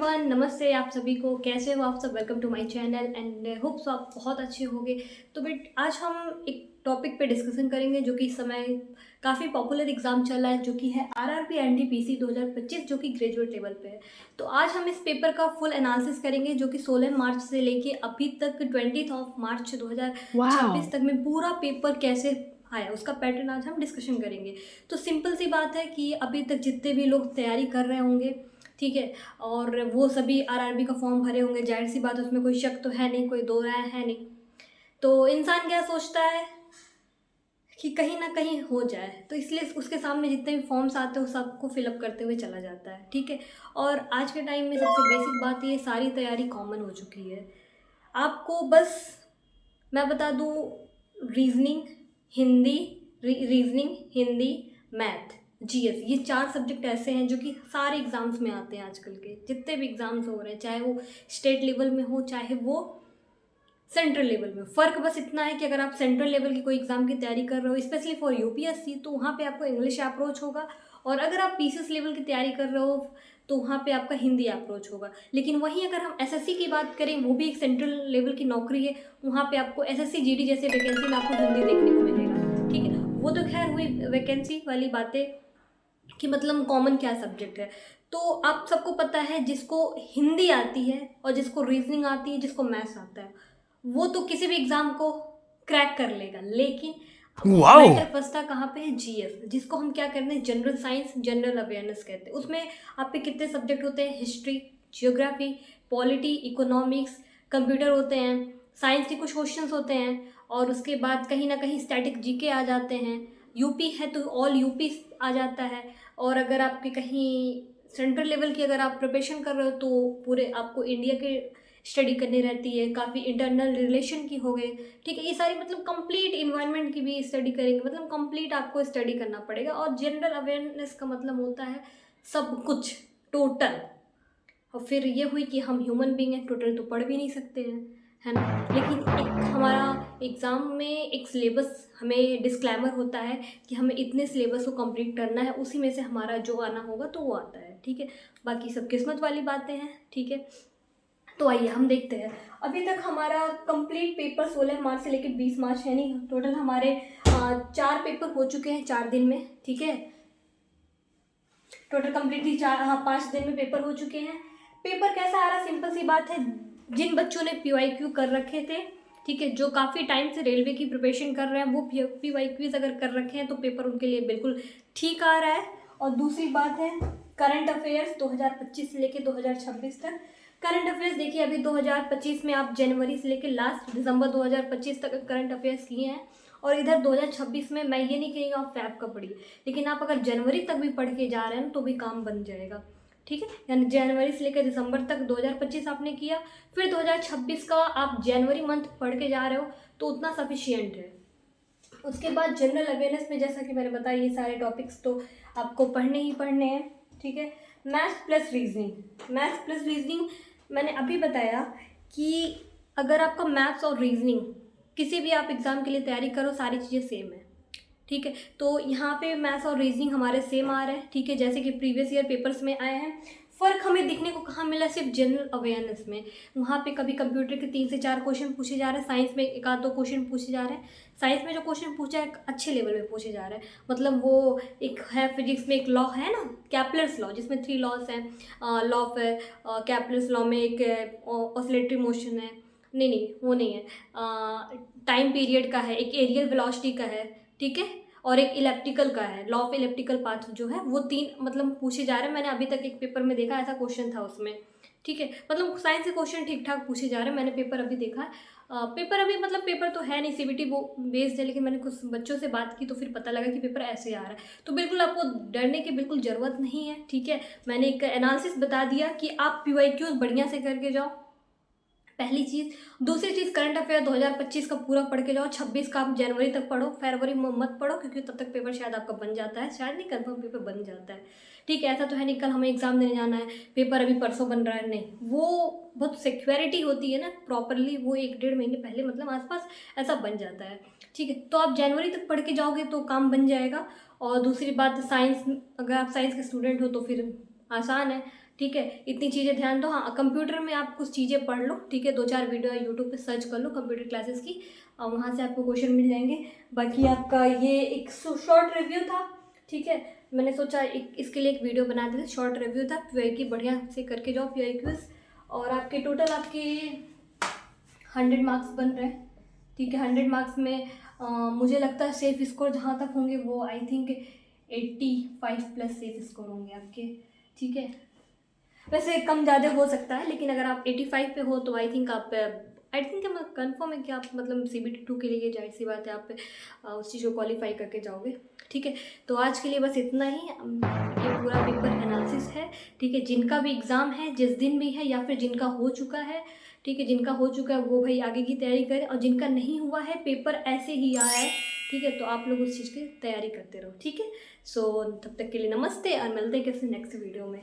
Everyone, नमस्ते आप सभी को। कैसे हो आप सब? Welcome to my channel and hopes आप बहुत अच्छे होंगे। तो बट आज हम एक टॉपिक पे डिस्कशन करेंगे जो कि इस समय काफ़ी पॉपुलर एग्जाम चल रहा है, जो कि है आरआरबी एनटीपीसी 2025, जो कि ग्रेजुएट लेवल पे है। तो आज हम इस पेपर का फुल एनालिसिस करेंगे, जो कि 16 मार्च से लेके अभी तक 20 मार्च 2026 वाओ! तक में पूरा पेपर कैसे आया उसका पैटर्न आज हम डिस्कशन करेंगे। तो सिंपल सी बात है कि अभी तक जितने भी लोग तैयारी कर रहे होंगे, ठीक है, और वो सभी आरआरबी का फॉर्म भरे होंगे, जाहिर सी बात है उसमें कोई शक तो है नहीं, कोई दो राय है नहीं। तो इंसान क्या सोचता है कि कहीं ना कहीं हो जाए, तो इसलिए उसके सामने जितने भी फॉर्म्स आते हैं वो सबको फिलअप करते हुए चला जाता है, ठीक है। और आज के टाइम में सबसे बेसिक बात ये, सारी तैयारी कॉमन हो चुकी है। आपको बस मैं बता दूँ, reasoning, Hindi, reasoning, Hindi, math, GS, ये 4 सब्जेक्ट ऐसे हैं जो कि सारे एग्ज़ाम्स में आते हैं। आजकल के जितने भी एग्ज़ाम्स हो रहे हैं, चाहे वो स्टेट लेवल में हो चाहे वो सेंट्रल लेवल में, फ़र्क बस इतना है कि अगर आप सेंट्रल लेवल की कोई एग्ज़ाम की तैयारी कर रहे हो, स्पेशली फॉर यूपीएससी, तो वहाँ पे आपको इंग्लिश अप्रोच होगा। और अगर आप पीसीएस लेवल की तैयारी कर रहे हो तो वहाँ पे आपका हिंदी अप्रोच होगा। लेकिन वहीं अगर हम एसएससी की बात करें, वो भी एक सेंट्रल लेवल की नौकरी है, वहाँ पे आपको एसएससी जीडी जैसे वैकेंसी में आपको हिंदी देखने को मिलेगा, ठीक है। वो तो खैर हुई वैकेंसी वाली बातें कि मतलब कॉमन क्या सब्जेक्ट है। तो आप सबको पता है, जिसको हिंदी आती है और जिसको रीजनिंग आती है, जिसको मैथ्स आता है, वो तो किसी भी एग्ज़ाम को क्रैक कर लेगा। लेकिन वाओ! मैटर फंसता कहाँ पे है? जीएस, जिसको हम क्या कहते हैं, जनरल साइंस, जनरल अवेयरनेस कहते हैं। उसमें आपके कितने सब्जेक्ट होते हैं? History, geography, polity, economics, computer होते हैं, साइंस के कुछ क्वेश्चंस होते हैं, और उसके बाद कहीं ना कहीं स्टैटिक जीके आ जाते हैं। यूपी है तो ऑल यूपी आ जाता है। और अगर आपके कहीं सेंट्रल लेवल की अगर आप प्रिपरेशन कर रहे हो, तो पूरे आपको इंडिया के स्टडी करनी रहती है, काफ़ी इंटरनल रिलेशन की हो गए, ठीक है। ये सारी मतलब कंप्लीट इन्वायरमेंट की भी स्टडी करेंगे, मतलब कंप्लीट आपको स्टडी करना पड़ेगा। और जनरल अवेयरनेस का मतलब होता है सब कुछ, टोटल। और फिर ये हुई कि हम ह्यूमन बींग हैं, टोटल तो पढ़ भी नहीं सकते हैं, है ना। लेकिन एक हमारा एग्ज़ाम में एक सिलेबस हमें डिस्क्लेमर होता है कि हमें इतने सिलेबस को कंप्लीट करना है, उसी में से हमारा जो आना होगा तो वो आता है, ठीक है। बाकी सब किस्मत वाली बातें हैं, ठीक है। तो आइए हम देखते हैं। अभी तक हमारा कंप्लीट पेपर 16 मार्च से लेकर 20 मार्च, यानी टोटल हमारे 4 पेपर हो चुके हैं 4 दिन में, ठीक है। टोटल कंप्लीटली 5 दिन में पेपर हो चुके हैं। पेपर कैसा आ रहा? सिंपल सी बात है, जिन बच्चों ने पीवाईक्यू कर रखे थे, ठीक है, जो काफ़ी टाइम से रेलवे की प्रिपरेशन कर रहे हैं, वो पीवाईक्यूज अगर कर रखे हैं तो पेपर उनके लिए बिल्कुल ठीक आ रहा है। और दूसरी बात है, करंट अफेयर्स 2025 से लेकर 2026 तक। करंट अफेयर्स देखिए, अभी 2025 में आप जनवरी से लेकर लास्ट दिसंबर 2025 तक करंट अफेयर्स किए हैं। और इधर 2026 में मैं ये नहीं कही आप फैब का पढ़िए, लेकिन आप अगर जनवरी तक भी पढ़ के जा रहे हैं तो भी काम बन जाएगा, ठीक है। यानी जनवरी से लेकर दिसंबर तक 2025 आपने किया, फिर 2026 का आप जनवरी मंथ पढ़ के जा रहे हो, तो उतना सफिशियंट है। उसके बाद जनरल अवेयरनेस में, जैसा कि मैंने बताया, ये सारे टॉपिक्स तो आपको पढ़ने ही पढ़ने हैं, ठीक है। Maths plus reasoning, maths plus reasoning मैंने अभी बताया कि अगर आपका मैथ्स और रीजनिंग किसी भी आप एग्ज़ाम के लिए तैयारी करो, सारी चीज़ें सेम है, ठीक है। तो यहाँ पे मैथ्स और रीजनिंग हमारे सेम आ रहे हैं, ठीक है, जैसे कि प्रीवियस ईयर पेपर्स में आए हैं। फ़र्क हमें दिखने को कहाँ मिला? सिर्फ जनरल अवेयरनेस में। वहाँ पे कभी कंप्यूटर के 3 से 4 क्वेश्चन पूछे जा रहे हैं, साइंस में 1 आध 2 क्वेश्चन पूछे जा रहे हैं। साइंस में जो क्वेश्चन पूछा है अच्छे लेवल में पूछे जा रहे हैं, मतलब वो एक है, फिजिक्स में एक लॉ है ना, कैपलर्स लॉ, जिसमें 3 लॉज हैं। लॉ ऑफ कैपलर्स लॉ में एक ऑसिलेटरी मोशन है, नहीं वो नहीं है, टाइम पीरियड का है, एक एरियल वेलोसिटी का है, ठीक है, और एक इलेप्टिकल का है, लॉ ऑफ इलेप्टिकल पाथ जो है, वो 3 मतलब पूछे जा रहे हैं। मैंने अभी तक एक पेपर में देखा, ऐसा क्वेश्चन था उसमें, ठीक है। मतलब साइंस के क्वेश्चन ठीक ठाक पूछे जा रहे हैं, मैंने पेपर अभी देखा है। पेपर अभी मतलब पेपर तो है नहीं, सीबीटी वो बेस्ड है, लेकिन मैंने कुछ बच्चों से बात की तो फिर पता लगा कि पेपर ऐसे आ रहा है। तो बिल्कुल आपको डरने की बिल्कुल ज़रूरत नहीं है, ठीक है। मैंने एक एनालिसिस बता दिया कि आप पीवाईक्यूज बढ़िया से करके जाओ, पहली चीज़। दूसरी चीज़, करंट अफेयर 2025 का पूरा पढ़ के जाओ। 26 का आप जनवरी तक पढ़ो, फरवरी में मत पढ़ो, क्योंकि तब तक पेपर शायद आपका बन जाता है, शायद नहीं, कंफर्म पेपर बन जाता है, ठीक है। ऐसा तो है नहीं कल हमें एग्ज़ाम देने जाना है, पेपर अभी परसों बन रहा है, नहीं, वो बहुत सिक्योरिटी होती है ना, प्रॉपरली वो 1 डेढ़ महीने पहले मतलब आसपास ऐसा बन जाता है, ठीक है। तो आप जनवरी तक पढ़ के जाओगे तो काम बन जाएगा। और दूसरी बात, साइंस, अगर आप साइंस के स्टूडेंट हो तो फिर आसान है, ठीक है, इतनी चीज़ें ध्यान दो। हाँ, कंप्यूटर में आप कुछ चीज़ें पढ़ लो, ठीक है, 2-4 वीडियो यूट्यूब पे सर्च कर लो कंप्यूटर क्लासेस की, और वहाँ से आपको क्वेश्चन मिल जाएंगे। बाकी आपका ये एक शॉर्ट रिव्यू था, ठीक है, मैंने सोचा इसके लिए एक वीडियो बना देते। शॉर्ट रिव्यू था, PYQ बढ़िया से करके जाओ PYQs, और आपके टोटल आपके 100 मार्क्स बन रहे हैं, ठीक है। 100 मार्क्स में मुझे लगता है सेफ स्कोर जहाँ तक होंगे वो I think 85 plus safe score होंगे आपके, ठीक है। वैसे कम ज़्यादा हो सकता है, लेकिन अगर आप 85 पे हो तो आई थिंक कंफर्म है कि आप मतलब CBT 2 के लिए जाहिर सी बात है आप उस चीज़ को क्वालिफाई करके जाओगे, ठीक है। तो आज के लिए बस इतना ही। ये पूरा पेपर एनालिसिस है, ठीक है। जिनका भी एग्ज़ाम है, जिस दिन भी है, या फिर जिनका हो चुका है, ठीक है, जिनका हो चुका है वो भाई आगे की तैयारी करें, और जिनका नहीं हुआ है, पेपर ऐसे ही आया है, ठीक है, तो आप लोग उस चीज़ की तैयारी करते रहो, ठीक है। सो तब तक के लिए नमस्ते, और मिलते हैं किसी नेक्स्ट वीडियो में।